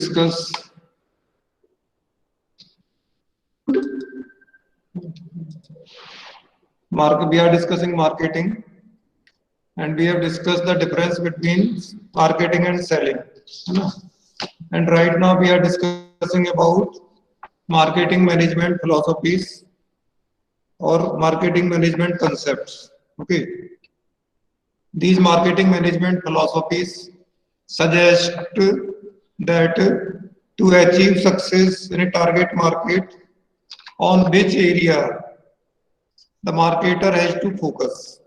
discuss we are discussing marketing, and we have discussed the difference between marketing and selling. And right now we are discussing about marketing management philosophies or marketing management concepts. Okay, these marketing management philosophies suggest that to achieve success in a target market, on which area the marketer has to focus.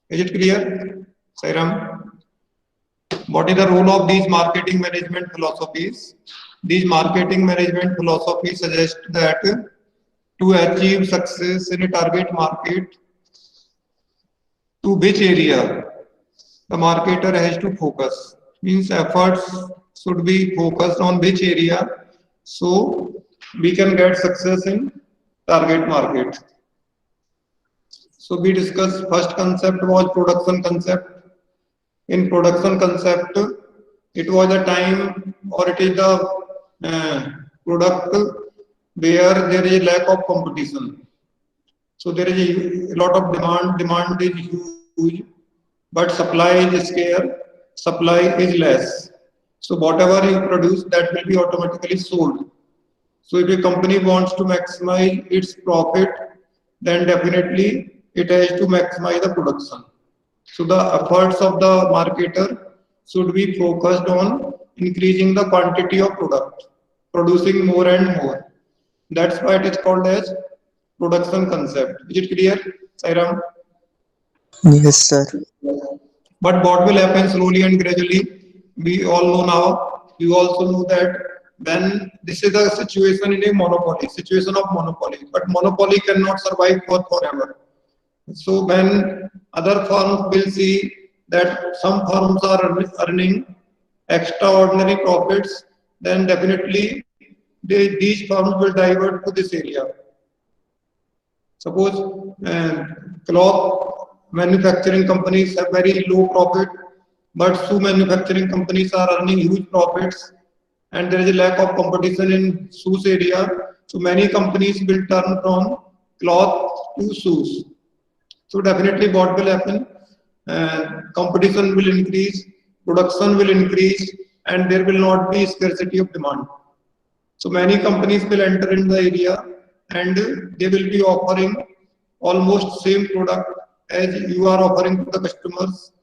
Is it clear, Sairam? What is the role of these marketing management philosophies? These marketing management philosophies suggest that to achieve success in a target market, to which area the marketer has to focus. Means efforts should be focused on which area so we can get success in target market. So we discussed first concept was production concept. In production concept, it was a time or it is the product where there is a lack of competition. So there is a lot of demand is huge, but supply is scarce, supply is less. So whatever you produce, that will be automatically sold. So if a company wants to maximize its profit, then definitely it has to maximize the production. So the efforts of the marketer should be focused on increasing the quantity of product, producing more and more. That's why it is called as production concept. Is it clear, Sairam? Yes, sir. But what will happen slowly and gradually, we all know now, you also know that when this is a situation in a monopoly, situation of monopoly, but monopoly cannot survive for forever. So when other firms will see that some firms are earning extraordinary profits, then definitely these firms will divert to this area. Suppose cloth manufacturing companies have very low profit, but shoe manufacturing companies are earning huge profits, and there is a lack of competition in shoes area. So many companies will turn from cloth to shoes. So definitely what will happen? Competition will increase, production will increase, and there will not be scarcity of demand. So many companies will enter in the area and they will be offering almost same product as you are offering to the customers.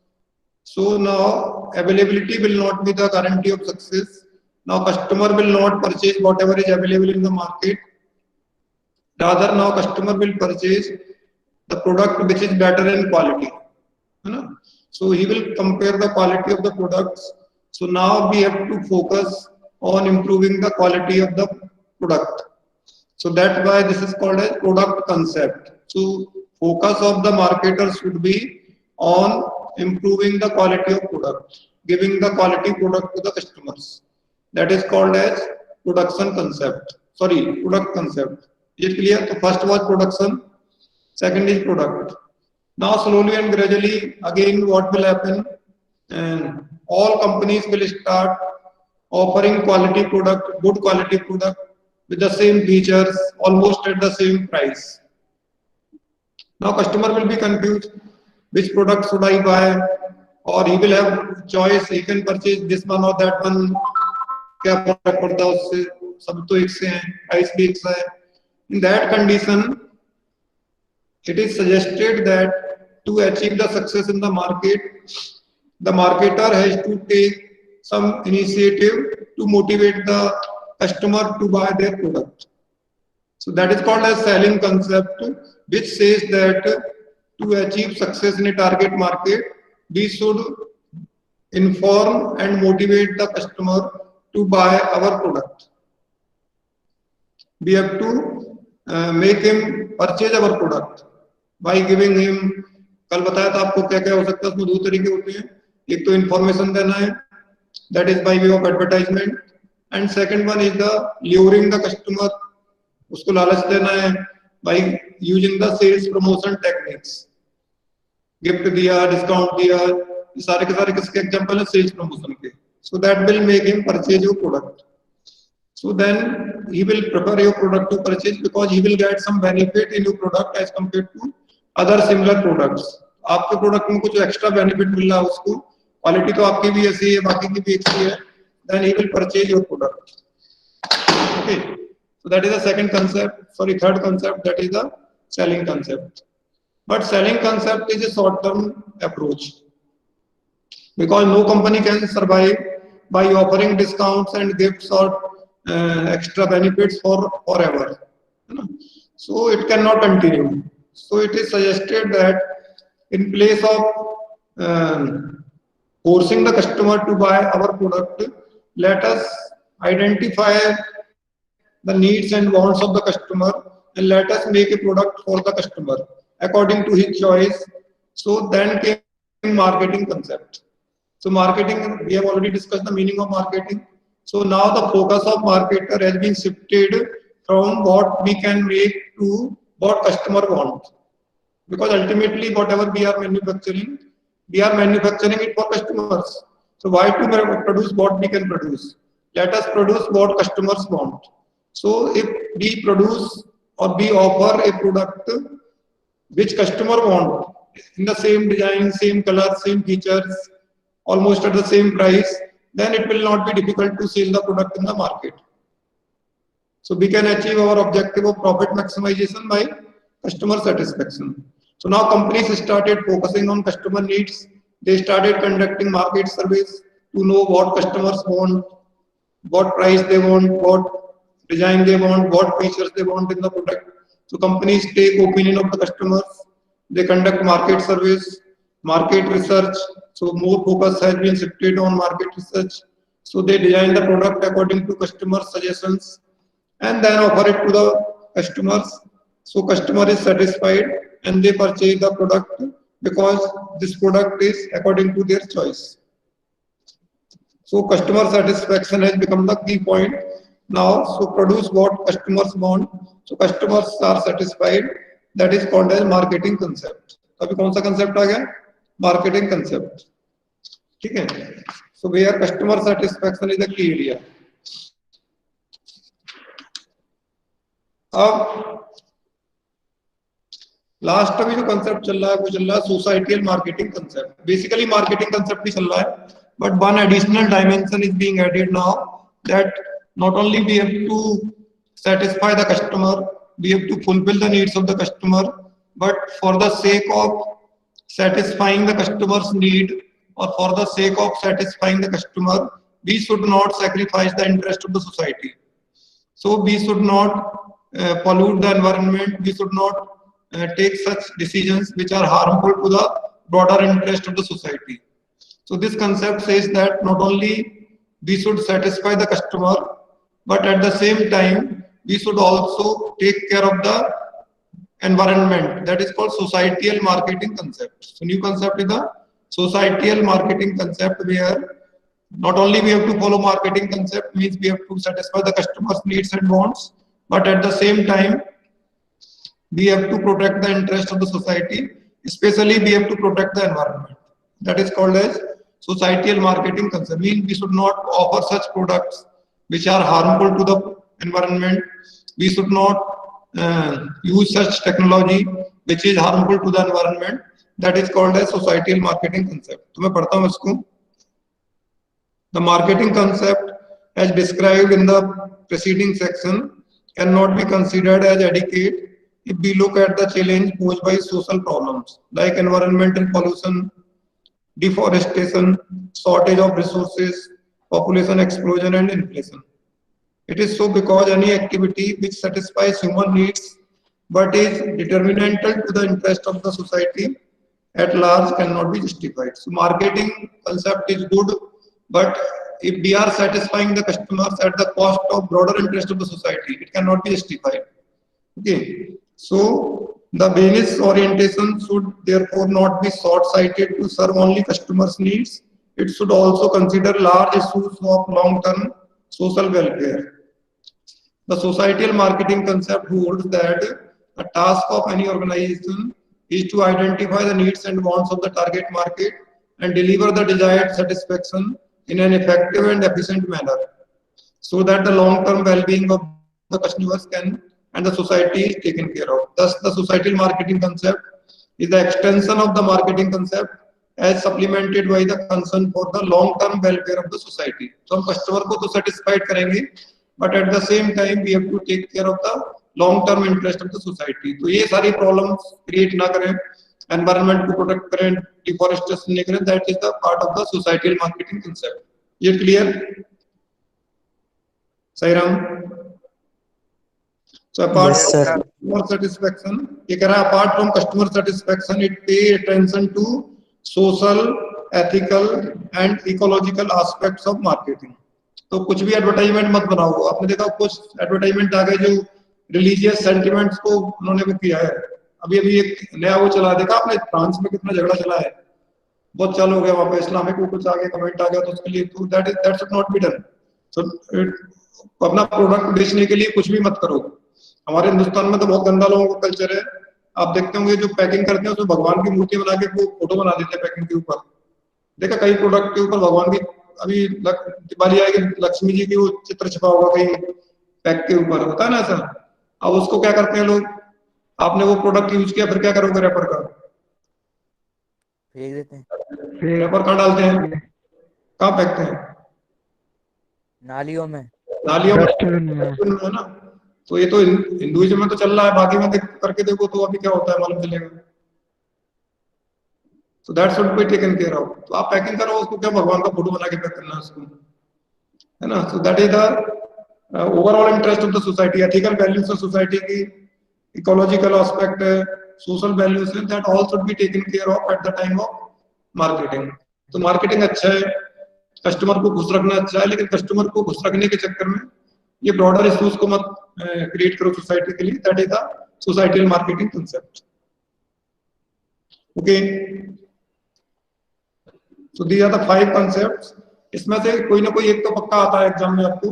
So now availability will not be the guarantee of success. Now customer will not purchase whatever is available in the market. Rather now customer will purchase the product which is better in quality. So he will compare the quality of the products. So now we have to focus on improving the quality of the product. So that's why this is called a product concept. So focus of the marketer should be on improving the quality of product, giving the quality product to the customers. That is called as production concept. Sorry, product concept. Is it clear? So first was production, second is product. Now slowly and gradually again what will happen, and all companies will start offering quality product, good quality product with the same features almost at the same price. Now customer will be confused, which product should I buy, or he will have choice, he can purchase this one or that one. क्या फर्क पड़ता है उससे, सब तो एक से हैं, प्राइस भी एक सा है. In that condition, it is suggested that to achieve the success in the market, the marketer has to take some initiative to motivate the customer to buy their product. So that is called as selling concept, which says that to achieve success in a target market, we should inform and motivate the customer to buy our product. We have to make him purchase our product by giving him. कल बताया था आपको क्या क्या हो सकता है, उसमें दो तरीके होते हैं. एक तो इंफॉर्मेशन देना है, that is by way of advertisement, and second one is the luring the customer, उसको लालच देना है by using the sales promotion techniques. Gift दिया, डिस्काउंट दिया, ये सारे के सारे किसके एग्जांपल है? सेल्स प्रमोशन के. So that will make him purchase your product. So then he will prefer your product to purchase because he will get some benefit in your product as compared to other similar products. आपके product में कुछ extra benefit मिल रहा है उसको, quality तो आपकी भी ऐसी है, बाकी की भी ऐसी है, then he will purchase your product. Okay, so that is the second concept. Sorry, third concept, that is the selling concept. But selling concept is a short-term approach because no company can survive by offering discounts and gifts or extra benefits for forever. So it cannot continue. So it is suggested that in place of forcing the customer to buy our product, let us identify the needs and wants of the customer and let us make a product for the customer according to his choice. So then came marketing concept. So marketing, we have already discussed the meaning of marketing. So now the focus of marketer has been shifted from what we can make to what customer wants. Because ultimately whatever we are manufacturing it for customers. So why to produce what we can produce? Let us produce what customers want. So if we produce or we offer a product which customer want in the same design, same color, same features, almost at the same price, then it will not be difficult to sell the product in the market. So we can achieve our objective of profit maximization by customer satisfaction. So now companies started focusing on customer needs. They started conducting market surveys to know what customers want, what price they want, what design they want, what features they want in the product. So companies take opinion of the customers. They conduct market surveys, market research. So more focus has been shifted on market research. So they design the product according to customer suggestions and then offer it to the customers. So customer is satisfied and they purchase the product because this product is according to their choice. So customer satisfaction has become the key point now. So produce what customers want. So customers are satisfied. That is called as marketing concept. अभी कौन सा concept आ गया? Marketing concept. ठीक है? So where customer satisfaction is the key area. अब last अभी जो concept चल रहा है वो चल रहा है societal marketing concept. Basically marketing concept ही चल रहा है, but one additional dimension is being added now that not only we have to satisfy the customer, we have to fulfill the needs of the customer, but for the sake of satisfying the customer's need or for the sake of satisfying the customer, we should not sacrifice the interest of the society. So we should not pollute the environment, we should not take such decisions which are harmful to the broader interest of the society. So this concept says that not only we should satisfy the customer, but at the same time we should also take care of the environment. That is called societal marketing concept. So new concept is the societal marketing concept, where not only we have to follow marketing concept, means we have to satisfy the customer's needs and wants, but at the same time we have to protect the interest of the society, especially we have to protect the environment. That is called as societal marketing concept. Means we should not offer such products which are harmful to the environment. We should not use such technology which is harmful to the environment. That is called as societal marketing concept. तो मैं पढ़ता हूँ इसको. The marketing concept as described in the preceding section cannot be considered as adequate if we look at the challenge posed by social problems like environmental pollution, deforestation, shortage of resources, population explosion and inflation. It is so because any activity which satisfies human needs but is detrimental to the interest of the society at large cannot be justified. So marketing concept is good, but if we are satisfying the customers at the cost of broader interest of the society, it cannot be justified. Okay, so the business orientation should therefore not be short-sighted to serve only customers' needs. It should also consider large issues of long-term social welfare. The societal marketing concept holds that the task of any organization is to identify the needs and wants of the target market and deliver the desired satisfaction in an effective and efficient manner. so that the long term well being of the customers can and the society is taken care of. Thus the societal marketing concept is the extension of the marketing concept as supplemented by the concern for the long term welfare of the society. So हम customer को तो satisfied करेंगे, but at the same time we have to take care of the long term interest of the society. तो ये सारी problems create ना करें, environment को protect करें, deforestation नहीं करें, that is the part of the societal marketing concept. ये clear? Sairam? So apart Yes, from sir. customer satisfaction, ये कह रहा है apart from customer satisfaction, it pay attention to social, ethical and ecological aspects of marketing. तो कुछ भी advertisement मत बनाओ. आपने देखा कुछ एडवर्टाइजमेंट आ गए जो रिलीजियस सेंटिमेंट्स को उन्होंने वो किया है. अभी अभी एक नया वो चला, देखा आपने फ्रांस में कितना झगड़ा चला है, बहुत चालू हो गया वहां पे, इस्लामिक को कुछ आगे कमेंट आ गया तो उसके लिए तो that should not be done. So अपना प्रोडक्ट बेचने के लिए कुछ भी मत करो. हमारे हिंदुस्तान में तो बहुत गंदा लोगों का कल्चर है. आप देखते होंगे जो पैकिंग करते हैं उसमें भगवान की मूर्ति बना के वो फोटो बना देते हैं पैकिंग के ऊपर. देखा कई प्रोडक्ट के ऊपर भगवान की, अभी दिवाली आएगी लक्ष्मी जी की वो चित्र छपा होगा कहीं पैक के ऊपर, होता है ना ऐसा. अब उसको क्या करते हैं लोग, आपने वो प्रोडक्ट यूज किया फिर क्या करोगे, रेपर का फेंक देते हैं, रेपर कहाँ डालते हैं, कहाँ फेंकते हैं, नालियों में, नालियों में, है ना. तो ये तो हिंदुइज्म में तो चल रहा है, बाकी में करके देखो तो अभी क्या होता है मालूम चलेगा. So that should be taken care of. तो आप पैकिंग करो उसको, क्या भगवान का फोटो बना के पैक करना है उसको, है ना. So that is the overall interest of the society, ethical values of society की, ecological aspect है, social values है, that all should be taken care of at the time of marketing. तो marketing अच्छा है, कस्टमर को खुश रखना अच्छा है, लेकिन कस्टमर को खुश रखने के चक्कर में ये ब्रॉडर इश्यूज को मत क्रिएट करो सोसाइटी के लिए. That is the societal marketing concept. Okay, तो दीज आर द 5 कंसेप्ट्स. इसमें से कोई ना कोई एक तो पक्का आता है एग्जाम में आपको,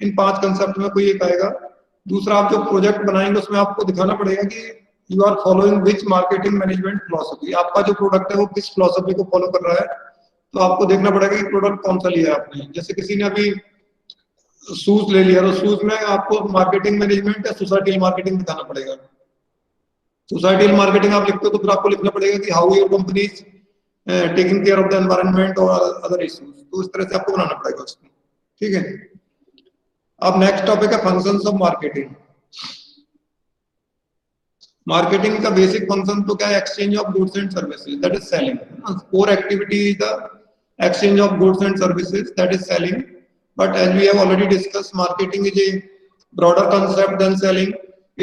इन 5 कंसेप्ट में कोई एक आएगा. दूसरा, आप जो प्रोजेक्ट बनाएंगे उसमें आपको दिखाना पड़ेगा कि you are following which marketing management philosophy. आपका जो प्रोडक्ट है वो किस फिलॉसफी को फॉलो कर रहा है. तो आपको देखना पड़ेगा कि प्रोडक्ट कौन सा लिया है आपने. जैसे किसी ने अभी शूज ले लिया तो शूज में आपको मार्केटिंग मैनेजमेंट या सोसाइटल मार्केटिंग दिखाना पड़ेगा. सोसाइटल मार्केटिंग आप लिखते हो तो फिर आपको लिखना पड़ेगा कि how your company is taking care of the environment और अदर इश्यूज. तो इस तरह से आपको बनाना पड़ेगा उसको. ठीक है. अब नेक्स्ट टॉपिक है फंक्शंस ऑफ मार्केटिंग. मार्केटिंग का बेसिक फंक्शन तो क्या है, exchange of goods and services, that is selling. Core activity is the exchange of goods and services, that is selling. But as we have already discussed, marketing is a broader concept than selling.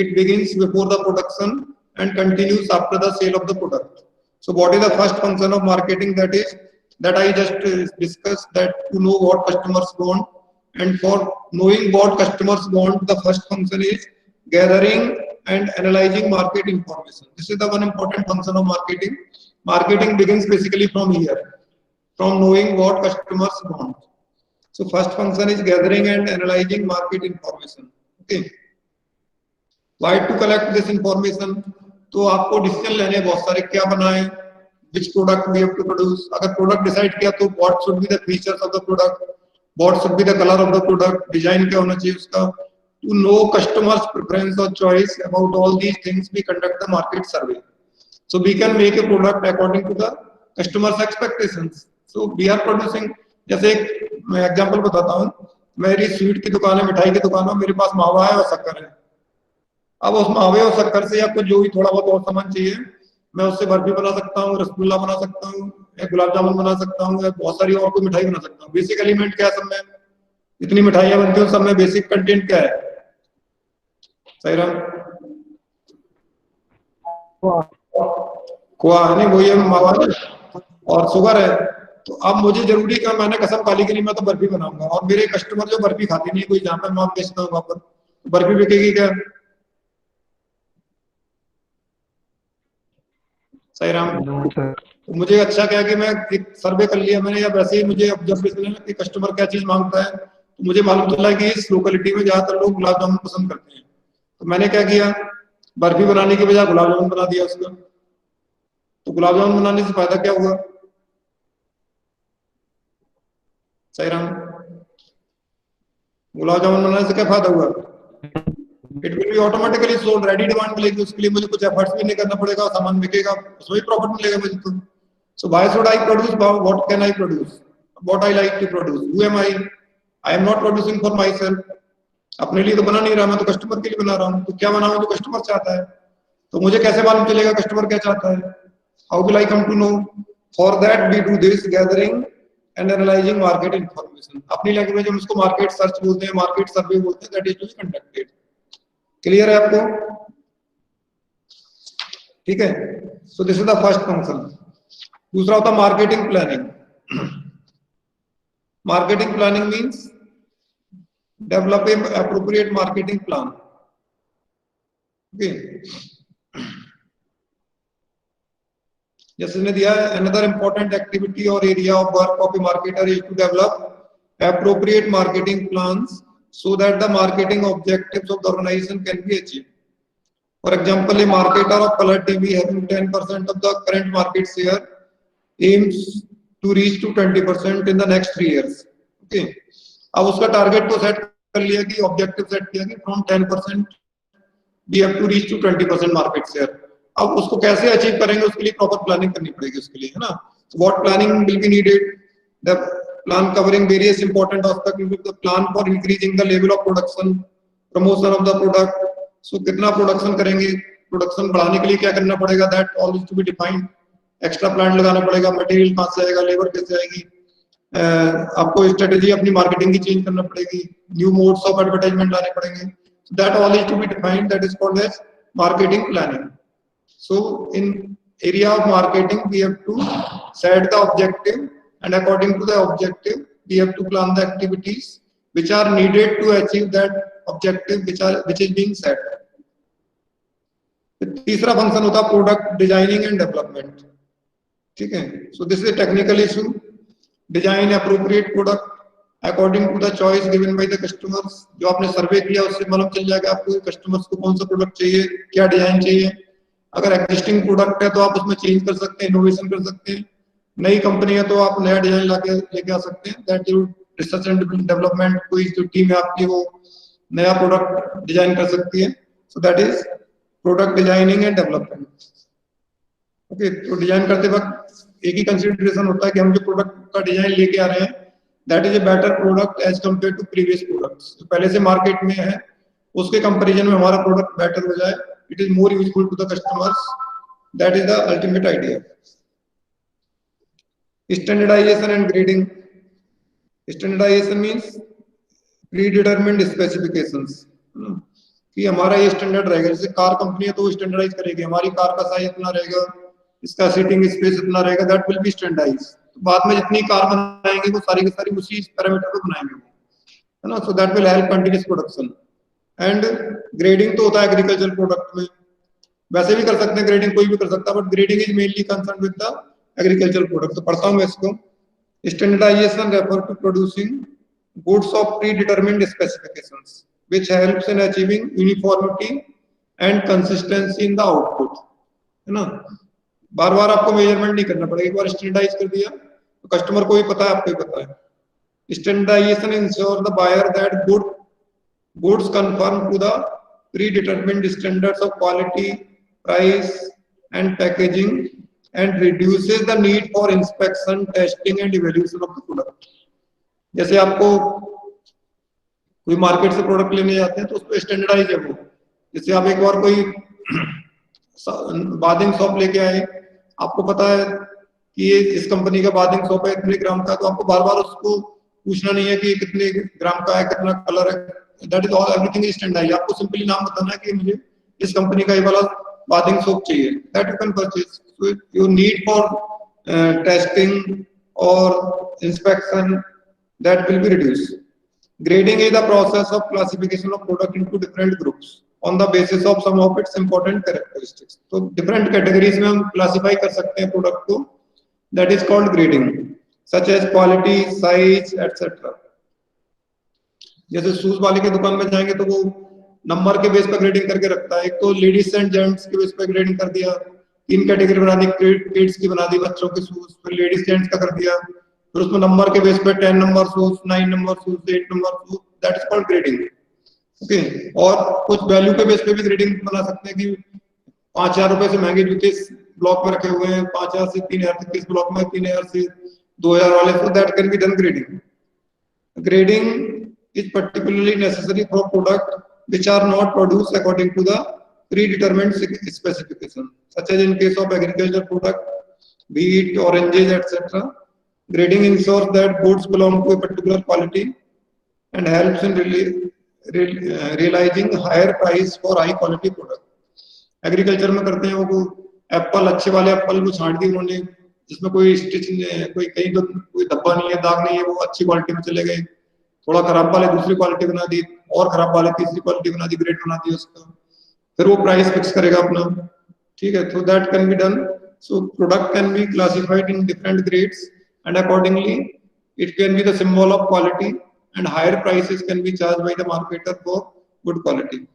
It begins before the production and continues after the sale of the product. So what is the first function of marketing? That is, that I just discussed, that to know what customers want, and for knowing what customers want, the first function is gathering and analyzing market information. This is the one important function of marketing. Marketing begins basically from here, from knowing what customers want. So first function is gathering and analyzing market information. Okay. Why to collect this information? तो आपको decision लेने बहुत सारे, क्या बनाएं, which product we have to produce. अगर product decide किया तो what should be the features of the product, what should be the color of the product, design क्या होना चाहिए उसका. To know customers preference or choice, about all these things we conduct the market survey. So we can make a product according to the customers expectations. So we are producing, जैसे एक मैं example बताता हूँ, मेरी sweet की दुकान है, मिठाई की दुकान है, मेरे पास मावा है और शक्कर है. अब उस मावे और शक्कर से आपको जो भी थोड़ा बहुत और सामान चाहिए, मैं उससे बर्फी बना सकता हूँ, रसगुल्ला बना सकता हूँ, गुलाब जामुन बना सकता हूँ, बहुत सारी और कोई मिठाई बना सकता हूँ. बेसिक एलिमेंट क्या है सब में, इतनी मिठाइयां बनती हैं सब में बेसिक कंटेंट क्या है, सही राम, खोआ है नहीं, वही है मावा और शुगर है. तो अब मुझे जरूरी क्या, मैंने कसम खाली के लिए मैं तो बर्फी बनाऊंगा, और मेरे कस्टमर जो बर्फी खाते नहीं, कोई जहाँ पे मैं बेचता हूँ वहां पर बर्फी बिकेगी क्या, सही राम. तो मुझे अच्छा क्या है कि मैं एक सर्वे कर लिया मैंने, या वैसे ही मुझे अब जब कि कस्टमर क्या चीज मांगता है, तो मुझे मालूम चला कि इस लोकेलिटी में ज्यादातर लोग गुलाब जामुन पसंद करते हैं. तो मैंने क्या किया, बर्फी बनाने की बजाय गुलाब जामुन बना दिया उसका. तो गुलाब जामुन बनाने से फायदा क्या हुआ, सही राम. गुलाब जामुन बनाने से क्या फायदा हुआ? It will be automatically sold, ready demand मिलेगी उसके लिए, मुझे कुछ एफर्ट्स भी नहीं करना पड़ेगा, सामान बिकेगा, उसमें भी प्रॉफिट मिलेगा मुझे तो। So why should I produce? What can I produce? What I like to produce? Who am I? I am not producing for myself, अपने लिए तो बना नहीं रहा, मैं तो कस्टमर के लिए बना रहा हूँ। तो क्या बनाऊं जो कस्टमर चाहता है? तो मुझे कैसे मालूम चलेगा कस्टमर क्या चाहता है? How will I come to know? For that we do this gathering and analyzing market information. अपनी लैंग्वेज में उसको मार्केट सर्च बोलते हैं, मार्केट सर्वे बोलते हैं, that is to be conducted. Clear है आपको? ठीक है, so this is the first function. दूसरा होता है marketing planning. Marketing planning means develop an appropriate marketing plan. Okay. जैसे ने दिया है, another important activity or area of work of a marketer is to develop appropriate marketing plans so that the marketing objectives of the organization can be achieved. For example, a marketer of color TV having 10% of the current market share aims to reach to 20% in the next 3 years. Okay. अब उसका target तो set कर लिया कि objective set किया कि from 10% we have to reach to 20% market share. अब उसको कैसे अचीव करेंगे उसके लिए प्रॉपर प्लानिंग करनी पड़ेगी उसके लिए, है ना। What planning will be needed? The plan covering various important aspect include the plan for increasing the level of production, promotion of the product. So कितना प्रोडक्शन करेंगे, प्रोडक्शन बढ़ाने के लिए क्या करना पड़ेगा, that all is to be defined. Extra plant लगाना पड़ेगा, मटेरियल कहां से आएगा, लेबर कैसे आएगी, आपको स्ट्रेटेजी अपनी मार्केटिंग की चेंज करना पड़ेगी, न्यू मोड्स ऑफ एडवर्टाइजमेंट लाने पड़ेंगे। That all is to be defined, that is called as marketing planning. So in area of marketing we have to set the objective, and according to the objective we have to plan the activities which are needed to achieve that objective which is being set. तीसरा function होता है product designing and development. ठीक है, so this is a technical issue. Design appropriate product according to the choice given by the customers. जो आपने सर्वे किया उससे मालूम चल जाएगा आपको कस्टमर्स को कौन सा प्रोडक्ट चाहिए, क्या डिजाइन चाहिए। अगर एग्जिस्टिंग प्रोडक्ट है तो आप उसमें चेंज कर सकते हैं, इनोवेशन कर सकते हैं। नई कंपनी है तो आप नया डिजाइन लेके आ सकते हैं। That you research and development कोई जो टीम है आपकी वो नया प्रोडक्ट डिजाइन कर सकती है। So that is product designing and development. Okay, तो डिजाइन करते वक्त एक ही कंसीडरेशन होता है कि हम जो प्रोडक्ट का डिजाइन लेके आ रहे हैं that is a better product as compare to previous products. जो पहले से मार्केट में है उसके कंपैरिजन में हमारा प्रोडक्ट बेटर हो जाए, it is more useful to the customers. That is the ultimate idea. Standardization and grading. Standardization means predetermined specifications. कि हमारा ये स्टैंडर्ड रहेगा। जैसे कार कंपनी है तो वो स्टैंडर्डाइज करेगी, हमारी कार का साइज इतना रहेगा, इसका सीटिंग स्पेस इतना रहेगा, दैट विल बी स्टैंडर्डाइज। बाद में जितनी कार बनाएंगे वो सारी की सारी उसी पैरामीटर पे बनाएंगे, है ना। So that will help continuous production. And grading तो होता है एग्रीकल्चर प्रोडक्ट में, वैसे भी कर सकते हैं ग्रेडिंग, कोई भी कर सकता है, but grading is mainly concern with the agriculture product. तो पढ़ता हूं मैं इसको। Standardization refer to producing goods of predetermined specifications which helps in achieving uniformity and consistency in the output, है ना। बार बार आपको मेजरमेंट नहीं करना पड़ेगा, एक बार स्टैंडर्डाइज कर दिया तो कस्टमर को भी पता है, आपको भी पता है। Standardization ensure the buyer that goods conform to the predetermined standards of quality, price and packaging and reduces the need for inspection, testing and evaluation of the product. जैसे आपको कोई मार्केट से प्रोडक्ट लेने जाते हैं तो उसको स्टैंडर्डाइज है वो। जैसे आप एक बार कोई बादिंग सोप लेके आए, आपको पता है कि ये इस कंपनी का बादिंग सोप है इतने ग्राम का, तो आपको बार बार उसको पूछना नहीं है कि कितने ग्राम का है, कितना कलर है। That is all, everything is standardized. आपको सिंपली नाम बताना है कि मुझे इस कंपनी का ये वाला बाथिंग सोप चाहिए, that you can purchase. So your need for testing or inspection that will be reduced. Grading is the process of classification of product into different groups on the basis of some of its important characteristics. तो different categories में हम classify कर सकते हैं product को, that is called grading, such as quality, size, etc. जैसे shoes वाले की दुकान में जाएंगे तो वो नंबर के बेस पर ग्रेडिंग करके रखता है। एक तो लेडीज एंड जेंट्स के बेस पर ग्रेडिंग कर दिया, 3 कैटेगरी बना दी, किड्स की बना दी, बच्चों के शूज, फिर लेडीज जेंट्स का कर दिया, फिर उसमें नंबर के बेस पे 10 number shoes, 9 number shoes, 8 number shoes, that is called grading. Okay, और कुछ वैल्यू के बेस पे भी ग्रेडिंग बना सकते हैं कि 5,000 रुपए से महंगे जूते ब्लॉक में रखे हुए हैं, 5,000 से 3,000 तक इस ब्लॉक में, 3,000 से 2,000 वाले, so that can be done grading. Grading is particularly necessary for products which are not produced according to the predetermined specification, such as in case of agriculture product, wheat, oranges, etc. Grading ensures that goods belong to a particular quality and helps in realizing higher price for high quality product. Agriculture में करते हैं वो Apple, अच्छे वाले Apple को छांट दिए उन्होंने, जिसमें कोई स्टिच कोई कहीं कोई धब्बा नहीं है, दाग नहीं है, वो अच्छी क्वालिटी में चले गए। थोड़ा खराब वाले दूसरी क्वालिटी बना दी, और खराब वाले तीसरी क्वालिटी बना दी, ग्रेड बना दी उसका, फिर वो प्राइस फिक्स करेगा अपना। ठीक है, तो that can be done. So product can be classified in different grades and accordingly it can be the symbol of quality and higher prices can be charge by the marketer for good quality.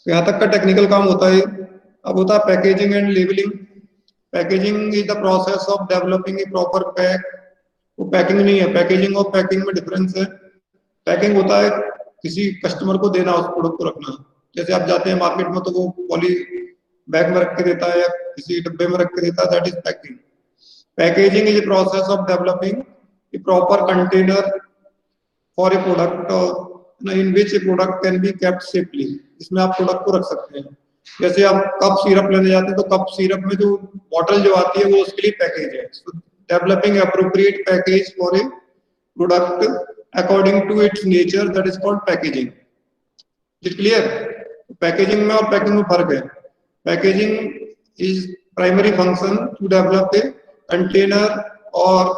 यहाँ तक का technical काम होता है। अब होता है packaging and labelling. Packaging is the process of developing a proper pack. वो पैकिंग नहीं है, पैकेजिंग और पैकिंग में डिफरेंस है। पैकिंग होता है किसी कस्टमर को देना, उस प्रोडक्ट को रखना। जैसे आप जाते हैं मार्केट में तो वो पॉली बैग में रख के देता है या किसी डब्बे में रख के देता है, that is packing. Packaging is a process of developing a proper container for a product in which a product can be kept safely, इसमें आप प्रोडक्ट को रख सकते हैं। जैसे आप कप सिरप लेने जाते हैं तो कप सिरप में जो बॉटल जो आती है वो उसके लिए पैकेज है। so, developing appropriate package for a product according to its nature, that is called packaging. is it clear? Packaging में और पैकिंग में फर्क है। Packaging is primary function to develop a container, और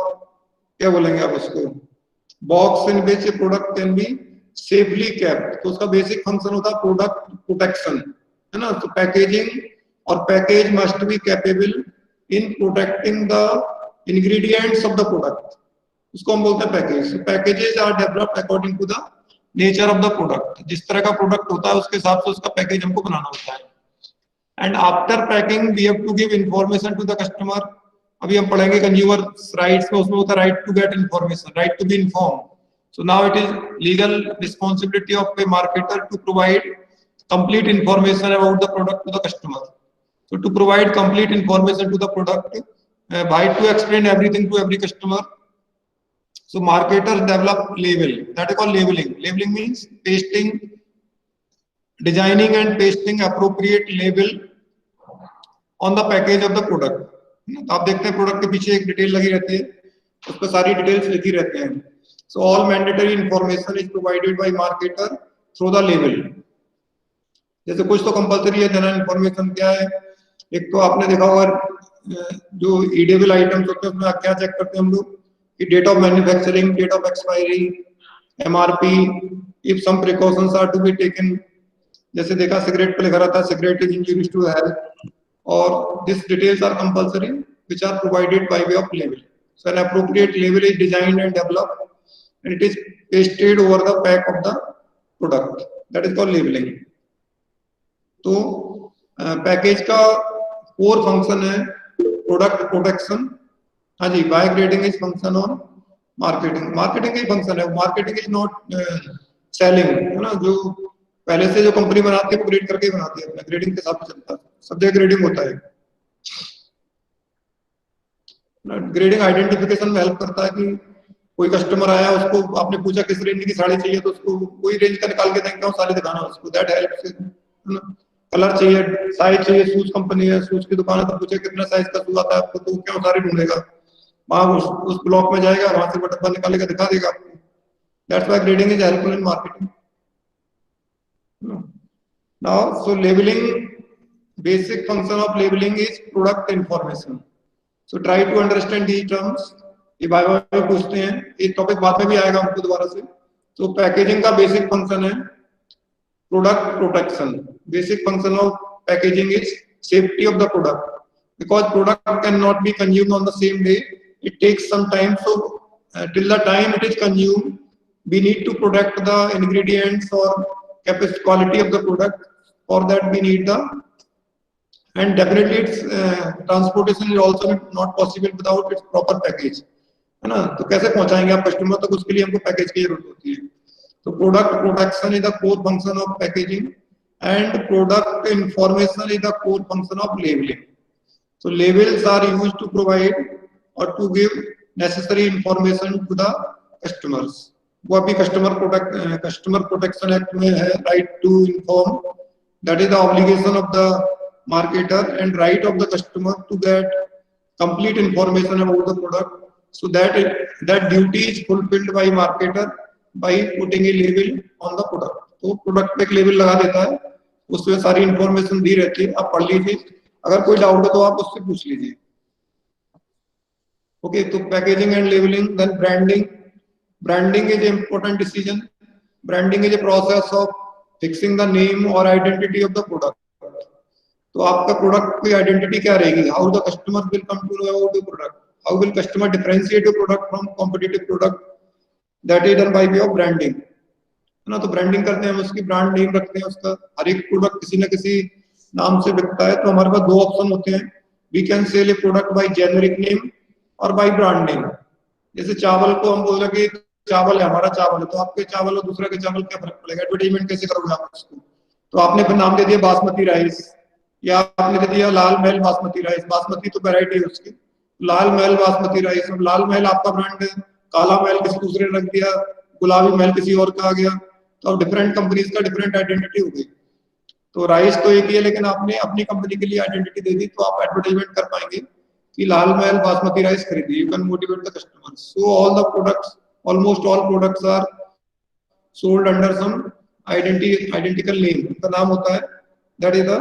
क्या बोलेंगे आप उसको, box in which a product can be safely kept. तो उसका बेसिक फंक्शन होता है प्रोडक्ट प्रोटेक्शन, है ना। तो पैकेजिंग और package must be capable in protecting the ingredients of the product, उसको हम बोलते हैं package. Packages are developed according to the nature of the product. जिस तरह का प्रोडक्ट होता है उसके हिसाब से उसका पैकेज हमको बनाना होता है। And after packing we have to give information to the customer. अभी हम पढ़ेंगे कंज्यूमर राइट्स में, उसमें होता है right to get information, right to be informed. So now it is legal responsibility of a marketer to provide complete information about the product to the customer. So to provide complete information to the product, by to explain everything to every customer. So marketers develop label, that is called labeling. Labeling means pasting, designing and pasting appropriate label on the package of the product. आप देखते हैं product के पीछे एक detail लगी रहती है, उस पर सारी डिटेल्स लिखी रहते हैं। So all mandatory information is provided by marketer through the label. जैसे कुछ तो कंपलसरी है देना इंफॉर्मेशन। क्या है, एक तो आपने देखा होगा जो ईडेबल आइटम्स होते हैं उसमें क्या चेक करते हैं हम लोग कि date of manufacturing, date of expiry, MRP, if some precautions are to be taken. जैसे देखा सिगरेट पे लिखा रहता है cigarette is injurious to health, और this details are compulsory which are provided by way of label. So an appropriate label is designed and developed and it is pasted over the pack of the product, that is called labeling. तो package का core function है product protection. हाँ जी, by grading is function on marketing. Marketing का function है, marketing is not selling, है ना। जो पहले से जो कंपनी बनाती है वो ग्रेड करके ही बनाती है, अपना ग्रेडिंग के हिसाब से चलता है, सब जगह ग्रेडिंग होता है। ग्रेडिंग आइडेंटिफिकेशन में हेल्प करता है कि कोई कस्टमर आया, उसको आपने पूछा किस रेंज की साड़ी चाहिए, तो उसको कोई रेंज का निकाल के देंगे और साड़ी दिखाना उसको, दैट हेल्प्स। कलर चाहिए, साइज चाहिए, शूज कंपनी है, शूज की दुकान है, तो पूछे कितना साइज का शूज आता है आपको, तो क्यों सारी ढूंढेगा, वहां उस ब्लॉक में जाएगा, वहां से वो डब्बा निकालेगा दिखा देगा आपको। That's why grading is helpful in marketing. Now so labelling, basic function of labelling is product information. So try to understand these terms. ये बार बार पूछते हैं, ये टॉपिक बाद में भी आएगा हमको दोबारा से। तो पैकेजिंग का बेसिक फंक्शन है product protection. Basic function of packaging is safety of the product, because product can not be consumed on the same day, it takes some time. So till the time it is consumed we need to protect the ingredients और capacity quality of the product. For that we need the, and definitely its transportation is also not possible without its proper package. है ना। तो कैसे पहुंचाएंगे आप customer तक, उसके लिए हमको पैकेज की जरूरत होती है। तो product protection is the core function of packaging and product information is the core function of labelling. So labels are used to provide or to give necessary information to the customers. वो अभी customer protection act में है, right to inform, that is the obligation of the marketer and right of the customer to get complete information about the product. So that duty is fulfilled by marketer by putting a label on the product. तो product पे एक label लगा देता है, उसमें सारी information दी रहती है, आप पढ़ लीजिए, अगर कोई डाउट हो तो आप उससे पूछ लीजिए। ओके, तो packaging and labelling, then branding. Branding is important decision. Branding is a process of fixing the name और आइडेंटिटी ऑफ द प्रोडक्ट। तो आपका प्रोडक्ट की आइडेंटिटी क्या रहेगी, how the customer will come to know about the product, how will customer differentiate the product from competitive product, that is done by way of branding, है ना। तो branding करते हैं हम, उसकी ब्रांड नेम रखते हैं उसका। हर एक प्रोडक्ट किसी न किसी नाम से बिकता है, तो हमारे पास दो ऑप्शन होते हैं, we can sell a product by generic name और बाय ब्रांड नेम। जैसे चावल को हम बोल रहे कि चावल है, हमारा चावल है, तो आपके चावल और दूसरे के चावल क्या फर्क पड़ेगा, एडवर्टाइजमेंट कैसे करोगे आप उसको। तो आपने फिर नाम दे दिया बासमती राइस, या आपने दे दिया लाल महल बासमती राइस, बासमती तो वैरायटी है उसकी, लाल महल बासमती राइस, और लाल महल आपका ब्रांड है, काला महल किसी दूसरे ने रख दिया, गुलाबी महल किसी और का आ गया, तो अब डिफरेंट कंपनीज का डिफरेंट आइडेंटिटी हो गई। तो राइस तो एक ही है, लेकिन आपने अपनी कंपनी के लिए आइडेंटिटी दे दी, तो आप एडवर्टाइजमेंट कर पाएंगे कि लाल महल बासमती राइस खरीदिए, you can motivate the customer. So all the products, almost all products are sold under some identical name, उनका नाम होता है, दैट इज द,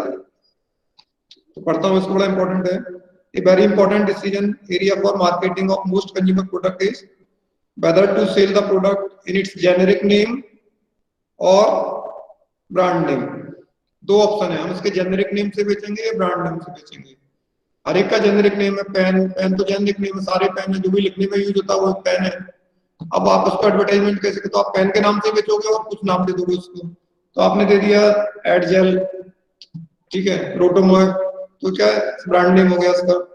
तो पढ़ता हूँ इसको, बड़ा इंपॉर्टेंट है। A very important decision area for marketing of most consumer product is whether to sell the product in its generic name और ब्रांड नेम। दो ऑप्शन है, हम इसके जेनेरिक नेम से बेचेंगे या ब्रांड नेम से बेचेंगे। हर एक का जेनेरिक नेम है, पेन तो जेनेरिक नेम है, सारे पेन है, जो भी लिखने में यूज होता है वो पेन है। अब आप उसको एडवर्टाइजमेंट कैसे, तो आप पेन के नाम से बेचोगे और कुछ नाम दे दोगे उसको, तो आपने दे दिया एडजेल, ठीक है, रोटोमोएव, तो क्या ब्रांड नेम हो गया उसका।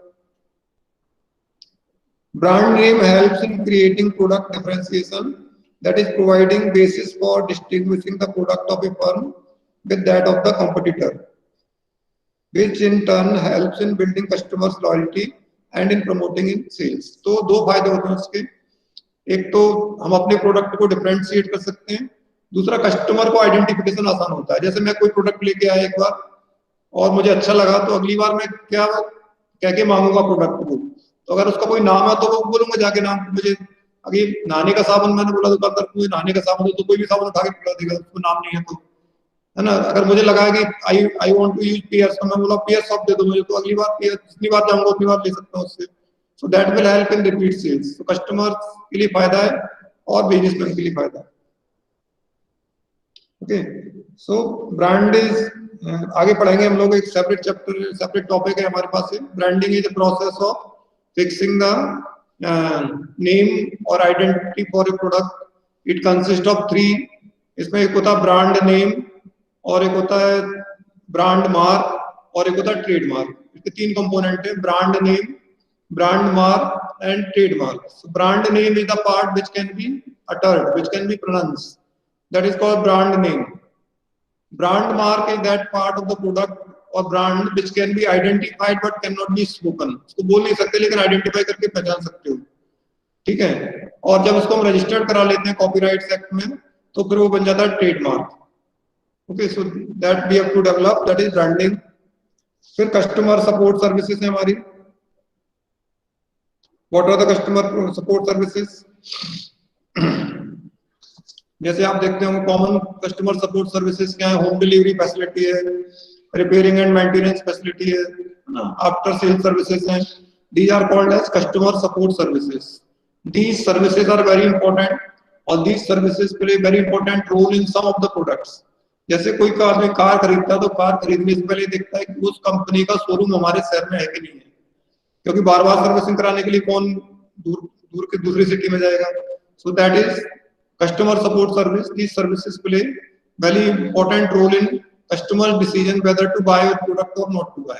Brand name helps in creating product differentiation, that is providing basis for distinguishing the product of a firm with that of the competitor, which in turn helps in building customers loyalty and in promoting in sales. तो दो फायदे होते हैं उसके, एक तो हम अपने प्रोडक्ट को डिफरेंशिएट कर सकते हैं, दूसरा कस्टमर को आइडेंटिफिकेशन आसान होता है। जैसे मैं कोई प्रोडक्ट लेके आया एक बार और मुझे अच्छा लगा, तो अगली बार मैं क्या कह के मांगूंगा प्रोडक्ट को, तो अगर उसका कोई नाम है तो वो बोलूंगा जाके नाम, मुझे अभी नहाने का साबुन मैंने बोला दुकानदार को नहाने का साबुन, तो कोई भी साबुन उठा के पिला देगा, उसको नाम नहीं है तो, है ना। अगर मुझे लगा कि I want to use PS, तो मैं बोला पीएस सॉफ्ट दे दो मुझे, तो अगली बार पीएस, जितनी बार जाऊंगा उतनी बार ले सकता हूँ उससे। So that will help in repeat sales. तो कस्टमर के लिए फायदा है और बिजनेसमैन के लिए फायदा है। ओके, सो ब्रांड इज, आगे पढ़ेंगे हम लोग, एक सेपरेट चैप्टर, सेपरेट टॉपिक है हमारे पास है। Branding is the process of fixing the name or identity for a product. It consists of three, इसमें एक होता है ब्रांड नेम, और एक होता है ब्रांड मार्क, और एक होता है ट्रेड मार्क। इसके तीन कंपोनेंट है, brand name, brand mark and trade mark. So brand name is the part which can be uttered, which can be pronounced, that is called brand name. Brand mark is that part of the product और brand which can be identified but cannot be spoken, उसको बोल नहीं सकते लेकिन identify करके पहचान सकते हो, ठीक है। और जब उसको हम रजिस्टर्ड करा लेते हैं कॉपीराइट एक्ट में, तो फिर वो बन जाता है trademark. Okay, so that we have to develop, that is branding. फिर कस्टमर सपोर्ट सर्विसेज है हमारी। What are the customer support services? जैसे आप देखते होंगे कॉमन कस्टमर सपोर्ट सर्विसेज क्या है, होम डिलीवरी फैसिलिटी है, रिपेयरिंग एंड मेंटेनेंस फैसिलिटी है ना, आफ्टर सेल सर्विसेज हैं। These are called as customer support services. These services are very important और these services play very important role in some of the products. जैसे कोई आदमी car खरीदता है तो कार खरीदने से पहले देखता है कि उस कंपनी का शोरूम हमारे शहर में है कि नहीं है, क्योंकि बार बार सर्विसिंग कराने के लिए कौन दूर की दूसरी सिटी में जाएगा। So that is customer support service. These services play very important role in customer decision whether to buy your product or not to buy.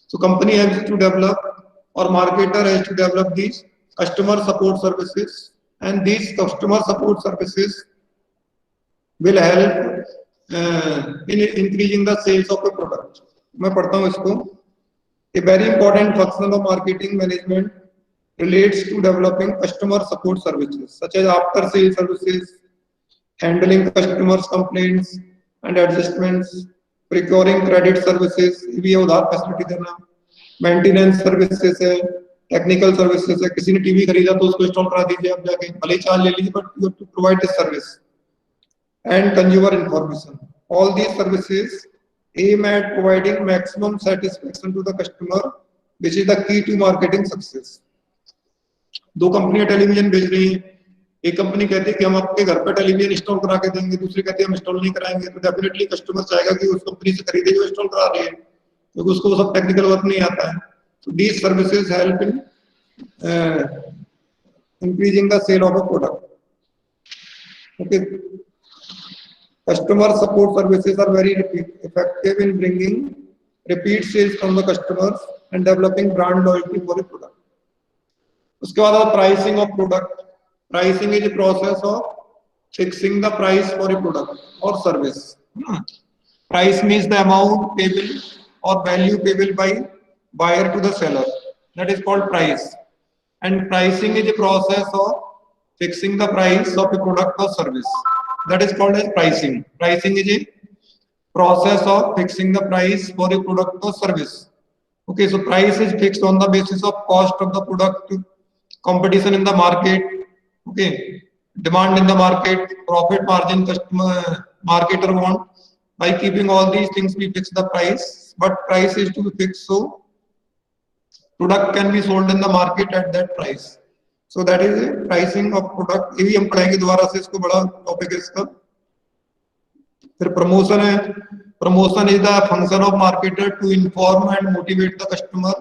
So company has to develop or marketer has to develop these customer support services, and these customer support services will help in increasing the sales of a product. मैं पढ़ता हूँ इसको. A very important function of marketing management relates to developing customer support services such as after sales services, handling customers complaints and adjustments, procuring credit services, ये उधार facility देना, maintenance services है, technical services है, किसी ने TV खरीदा तो उसको इंस्टॉल करा दीजिए आप जाके, भले ही चार्ज ले लीजिए but you have to provide this service. And consumer information. All these services aim at providing maximum satisfaction to the customer, which is the key to marketing success. दो कंपनियां टेलीविजन बेच रही हैं, एक कंपनी कहती है कि हम आपके घर पर टेलीविजन इंस्टॉल करा के देंगे, दूसरी कहती है हम इंस्टॉल नहीं कराएंगे, तो डेफिनेटली कस्टमर चाहेगा कि उस कंपनी से खरीदे जो इंस्टॉल करा रही है, क्योंकि उसको सब टेक्निकल वर्क नहीं आता है. So these services help in increasing the sale of a product. Okay. Customer support services are very effective in bringing repeat sales from the customers and developing brand loyalty for a product. उसके बाद pricing of product. Pricing is a process of fixing the price for a product or service. Price means the amount payable or value payable by buyer to the seller. That is called price. And pricing is a process of fixing the price of a product or service. That is called as pricing. Pricing is a process of fixing the price for a product or service. Okay, so price is fixed on the basis of cost of the product, competition in the market, okay, demand in the market, profit margin customer marketer want. By keeping all these things, we fix the price. But price is to be fixed so product can be sold in the market at that price. So that is a pricing of product. ये भी हम पढ़ेंगे दोबारा से, इसको बड़ा topic है इसका. फिर प्रमोशन है. Promotion is the function of marketer to inform and motivate the customer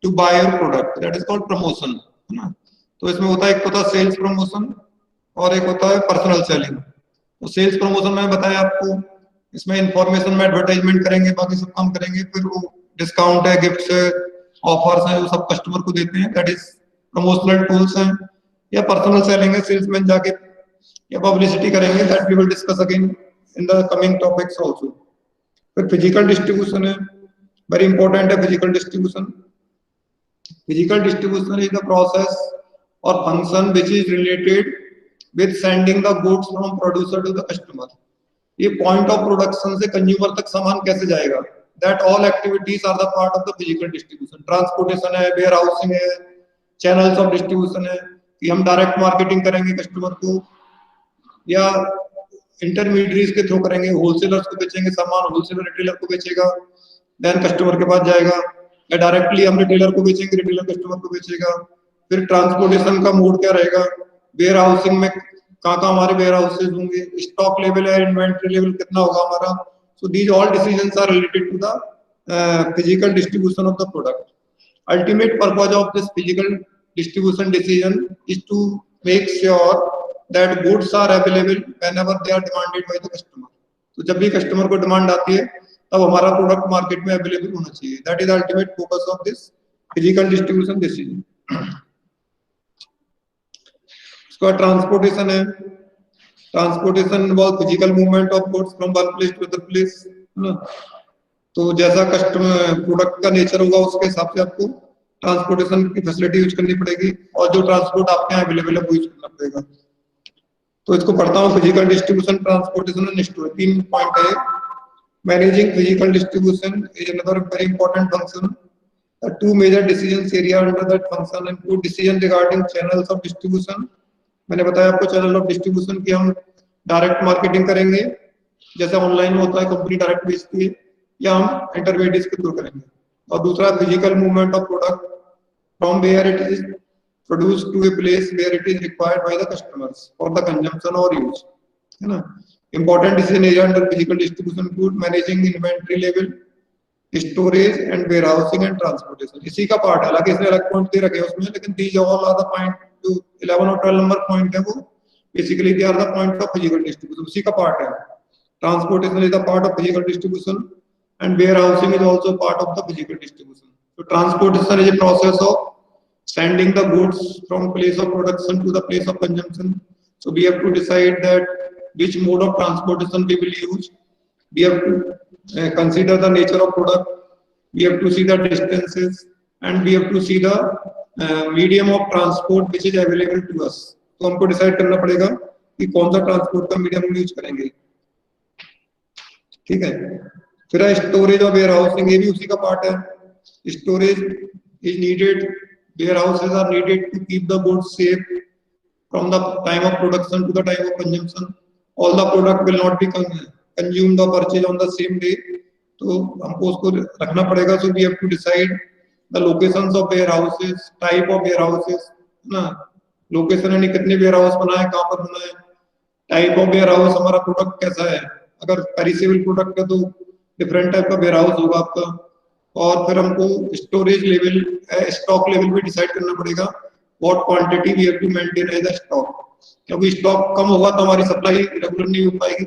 to buy your product. That is called promotion. है ना. तो इसमें होता है, एक होता है सेल्स प्रमोशन और एक होता है पर्सनल सेलिंग. तो सेल्स प्रमोशन मैंने बताया आपको, इसमें इंफॉर्मेशन में एडवर्टाइजमेंट करेंगे, बाकी सब काम करेंगे, फिर वो डिस्काउंट है, गिफ्ट्स है, ऑफर्स है, वो सब कस्टमर को देते हैं. दैट इज प्रमोशनल टूल्स हैं. या पर्सनल सेलिंग है, सेल्समैन जाके या पब्लिसिटी करेंगे. That we will discuss again in the coming topics also. फिर फिजिकल डिस्ट्रीब्यूशन है, वेरी इंपॉर्टेंट है physical distribution. Physical distribution is the process और function which is related with sending the goods from producer to the customer. ये point of production से consumer तक सामान कैसे जाएगा, that all activities are the part of the physical distribution. Transportation है, warehousing है, channels of distribution है कि हम डायरेक्ट मार्केटिंग करेंगे कस्टमर को या इंटरमीडिएट्स के थ्रू करेंगे, होलसेलर्स को बेचेंगे सामान, होलसेलर रिटेलर को बेचेगा, देन कस्टमर के पास जाएगा, या डायरेक्टली हम रिटेलर को बेचेंगे, रिटेलर कस्टमर को बेचेगा. फिर ट्रांसपोर्टेशन का मोड क्या रहेगा, वेयर हाउसिंग में कहाँ हमारे वेयर हाउसेज होंगे, स्टॉक लेवल है, इन्वेंट्री लेवल कितना होगा हमारा. So these all decisions are related to the physical distribution of the product. Ultimate purpose of this physical distribution decision is to make sure that goods are available whenever they are demanded by the customer. तो जब भी customer को demand आती है तब हमारा product market में available होना चाहिए. That is the ultimate focus of this physical distribution decision. उसका ट्रांसपोर्टेशन है. Transportation involve physical movement of goods from one place to other place. तो जैसा कस्टमर प्रोडक्ट का नेचर होगा उसके हिसाब से आपको ट्रांसपोर्टेशन की फैसिलिटी यूज करनी पड़ेगी और जो ट्रांसपोर्ट आपके यहाँ अवेलेबल है वो यूज करना पड़ेगा. तो इसको पढ़ता हूँ. Physical distribution, transportation and storage, 3 point है. Managing physical distribution is another very important function. Two major decisions area under that function include decision regarding channels of distribution. मैंने बताया आपको चैनल ऑफ डिस्ट्रीब्यूशन की हम डायरेक्ट मार्केटिंग करेंगे, जैसे online में होता है, कंपनी डायरेक्ट बेचती है, या हम इंटरमीडिएट्स के थ्रू करेंगे. और दूसरा physical movement of product from where it is produced to a place where it is required by the customers for the consumption और यूज. है ना. Important decision area under physical distribution include managing inventory level, storage and warehousing and transportation. इसी का part है, हालांकि इसने अलग point दे रखे हैं उसमें, लेकिन these all are the point. जो 11 और 12 नंबर पॉइंट है वो basically they are the point of physical distribution, उसी का पार्ट है. Transportation is the part of physical distribution and warehousing is also part of the physical distribution. So transportation is a process of sending the goods from place of production to the place of consumption. So we have to decide that which mode of transportation we will use. We have to consider the nature of product. We have to see the distances, and we have to see the medium of transport which is available to us. तो हमको decide करना पड़ेगा कि कौन सा transport का medium हम use करेंगे. ठीक है. फिर स्टोरेज और वेयर हाउसिंग, ये भी उसी का पार्ट है. Storage is needed, warehouses are needed to keep the goods safe from the time of production to the time of consumption. All the product will not be consumed और purchase on the same day. तो हमको उसको रखना पड़ेगा. So we have to decide the locations of warehouses, type of warehouses ना, location यानी कितने warehouse बनाए, कहाँ पर बनाए, टाइप ऑफ वेयर हाउस, हमारा प्रोडक्ट कैसा है. अगर पेरिसेबल प्रोडक्ट है तो डिफरेंट टाइप का वेयर हाउस होगा आपका. और फिर हमको स्टोरेज लेवल, स्टॉक लेवल भी डिसाइड करना पड़ेगा. What quantity we have to maintain as a stock, क्योंकि स्टॉक कम होगा तो हमारी सप्लाई रेगुलर नहीं हो पाएगी.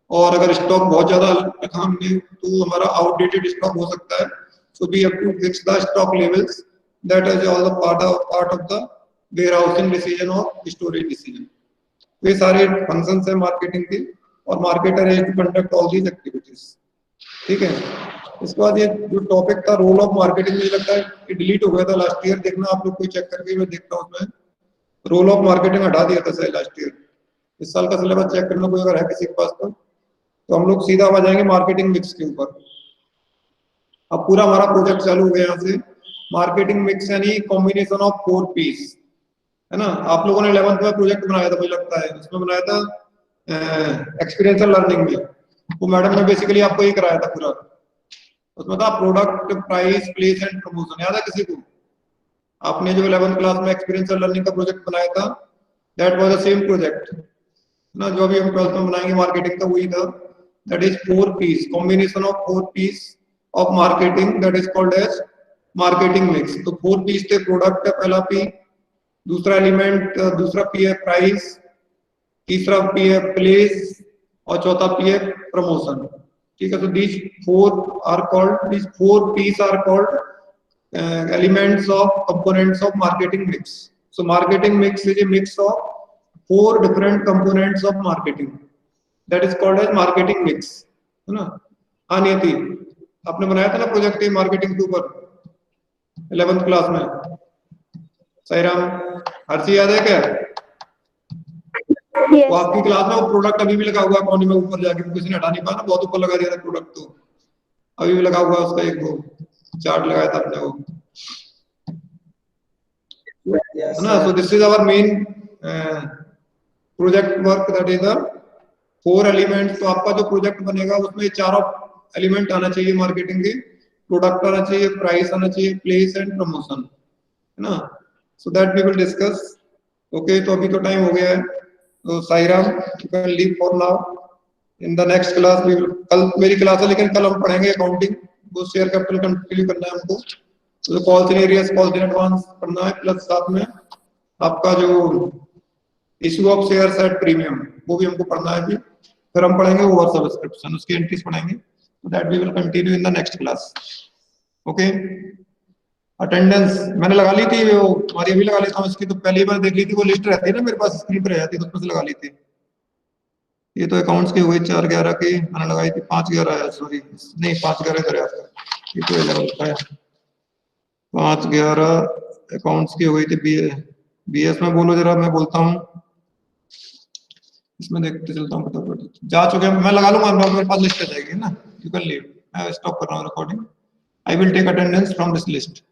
और अगर स्टॉक बहुत ज्यादा रखा हमने तो हमारा आउटडेटेड स्टॉक हो सकता है. So we have to fix the stock levels. That is all the part of the warehousing decision और स्टोरेज डिसीजन. ये सारे फंक्शंस है मार्केटिंग के, और मार्केटर है to conduct all these activities. ठीक है. इसके बाद ये जो टॉपिक था रोल ऑफ मार्केटिंग, मुझे लगता है ये डिलीट हो गया था लास्ट ईयर. देखना आप लोग कोई चेक करके, मैं देखता हूँ उसमें रोल ऑफ मार्केटिंग हटा दिया था शायद लास्ट ईयर. इस साल का सिलेबस चेक करना कोई अगर है किसी के पास तो हम लोग सीधा आ जाएंगे मार्केटिंग मिक्स के ऊपर. अब पूरा हमारा प्रोजेक्ट चालू हो गया यहाँ से. मार्केटिंग मिक्स यानी कॉम्बिनेशन ऑफ 4 पीस है ना. आप लोगों ने 11th में प्रोजेक्ट बनाया था, मुझे लगता है उसमें बनाया था एक्सपीरियंशियल लर्निंग में. वो मैडम ने बेसिकली आपको ये कराया था पूरा. उसमें था product, price, place and promotion. याद है किसी को? आपने जो 11th क्लास में एक्सपीरियंशियल लर्निंग का प्रोजेक्ट बनाया था, that was the same project ना जो अभी हम 12th में बनाएंगे मार्केटिंग का, वही था. That is 4 Ps, combination of 4 Ps of marketing, that is called as marketing mix. तो 4 पीस थे. प्रोडक्ट है पहला पी, दूसरा एलिमेंट, दूसरा पी है प्राइस, तीसरा पी है प्लेस, और चौथा पी है प्रमोशन. ठीक है. तो these 4 P's are called elements of components of marketing mix. So marketing mix is a mix of 4 different components of marketing. That is called as marketing mix. है ना. हाँ नियति, आपने बनाया था ना प्रोजेक्ट ये मार्केटिंग के ऊपर 11th क्लास में. साईराम, हर्षी याद है क्या? Yes. तो आपकी क्लास में वो प्रोडक्ट अभी भी लगा हुआ है कोने में ऊपर जाके, किसी ने हटा नहीं पाया ना, बहुत ऊपर लगा दिया था प्रोडक्ट. तो अभी भी लगा हुआ है उसका एक वो चार्ट लगाया था आपने वो, है ना. So this is our main project work, that is the 4 elements. तो आपका जो प्रोजेक्ट बनेगा उसमें 4 एलिमेंट आना चाहिए मार्केटिंग के. प्रोडक्ट आना चाहिए, प्राइस आना चाहिए, प्लेस एंड प्रमोशन, है ना. So that we will discuss. Okay. तो अभी तो टाइम हो गया है. So Sairam, you can leave for now. In the next class we will, कल मेरी क्लास है लेकिन कल हम पढ़ेंगे अकाउंटिंग. वो शेयर कैपिटल कंटिन्यू करना है हमको. तो calls in areas, calls in advance पढ़ना है, प्लस साथ में आपका जो issue of shares at premium वो भी हमको पढ़ना है. फिर हम पढ़ेंगे ओवर सब्सक्रिप्शन, उसकी एंट्रीज पढ़ेंगे. तो that we will continue in the next class. Okay. Attendance मैंने लगा ली थी, वो हमारी अभी लगा लेता हूँ इसकी. तो पहली बार देख ली थी, वो लिस्ट रहती है ना मेरे पास स्क्रीन पर रहती है, तो उसमें से लगा ली थी. ये तो अकाउंट्स के हुए 4-11 के मैंने लगाई थी. 5-11 है, सॉरी नहीं 5-11 इधर है आपका. ये तो 11 है. 5-11 अकाउंट्स की हो गई थी. बीएस में बोलो जरा, मैं बोलता हूँ इसमें, देखते चलता हूँ फटाफट. जा चुके हैं, मैं लगा लूंगा, मेरे पास लिस्ट आ जाएगी ना. You can leave. मैं स्टॉप कर रहा हूँ recording. I will take attendance from this list.